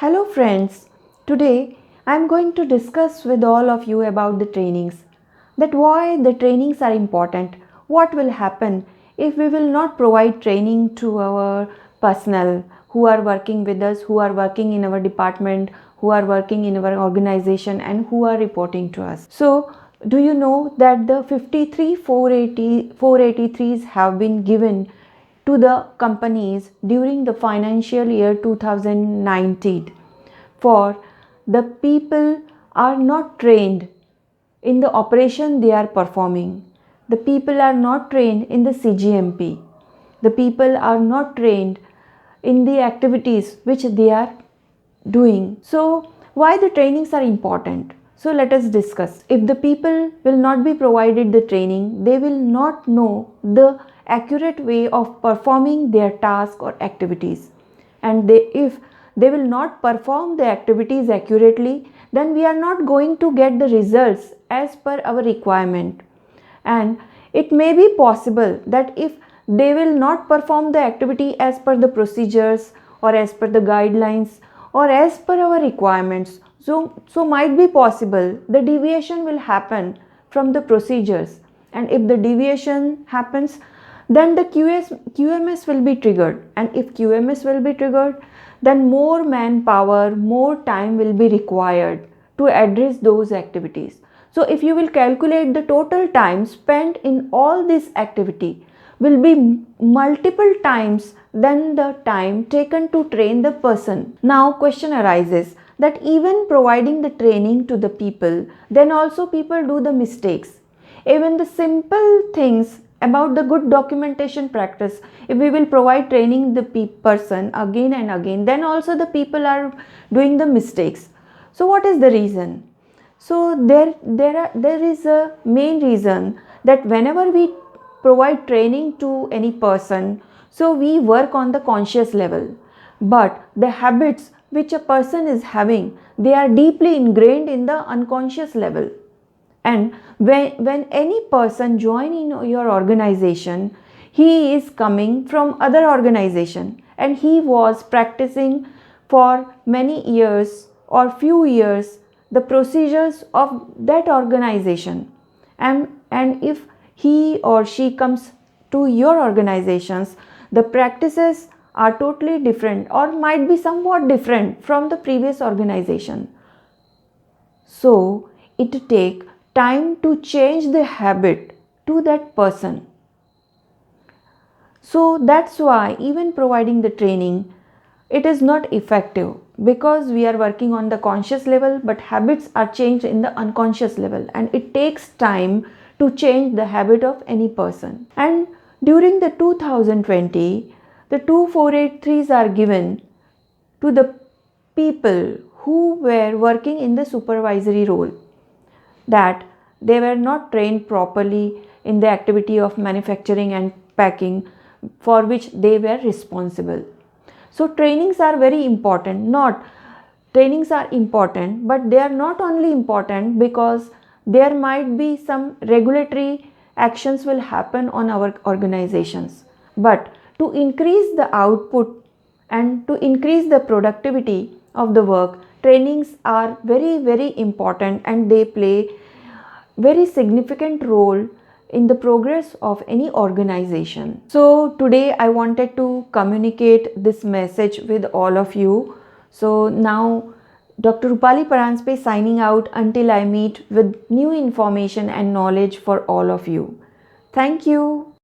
Hello friends, today I am going to discuss with all of you about the trainings. That why the trainings are important, what will happen if we will not provide training to our personnel who are working with us, who are working in our department, who are working in our organization and who are reporting to us. So, do you know that the 53 483s have been given to the companies during the financial year 2019 for the people are not trained in the operation they are performing. The people are not trained in the CGMP. The people are not trained in the activities which they are doing. So, why the trainings are important? So, let us discuss. If the people will not be provided the training, they will not know the accurate way of performing their task or activities. And if they will not perform the activities accurately, then we are not going to get the results as per our requirement. And it may be possible that if they will not perform the activity as per the procedures or as per the guidelines or as per our requirements, so might be possible the deviation will happen from the procedures. And if the deviation happens, then the QMS will be triggered, and if QMS will be triggered, then more manpower, more time will be required to address those activities. So if you will calculate the total time spent in all this activity will be multiple times than the time taken to train the person. Now question arises that even providing the training to the people, then also people do the mistakes. Even the simple things about the good documentation practice, if we will provide training the person again and again, then also the people are doing the mistakes. So what is the reason? So there is a main reason that whenever we provide training to any person, so we work on the conscious level, but the habits which a person is having, they are deeply ingrained in the unconscious level. And when any person join in your organization, he is coming from other organization and he was practicing for many years or few years the procedures of that organization. And if he or she comes to your organizations, the practices are totally different or might be somewhat different from the previous organization. So it take time to change the habit to that person. So that's why even providing the training, it is not effective because we are working on the conscious level, but habits are changed in the unconscious level, and it takes time to change the habit of any person. And during the 2020, the 2483s are given to the people who were working in the supervisory role, that they were not trained properly in the activity of manufacturing and packing for which they were responsible. So trainings are very important. Not trainings are important, but they are not only important because there might be some regulatory actions will happen on our organizations, but to increase the output and to increase the productivity of the work, trainings are very important, and they play very significant role in the progress of any organization. So today I wanted to communicate this message with all of you. So now Dr. Rupali Paranspe signing out until I meet with new information and knowledge for all of you. Thank you.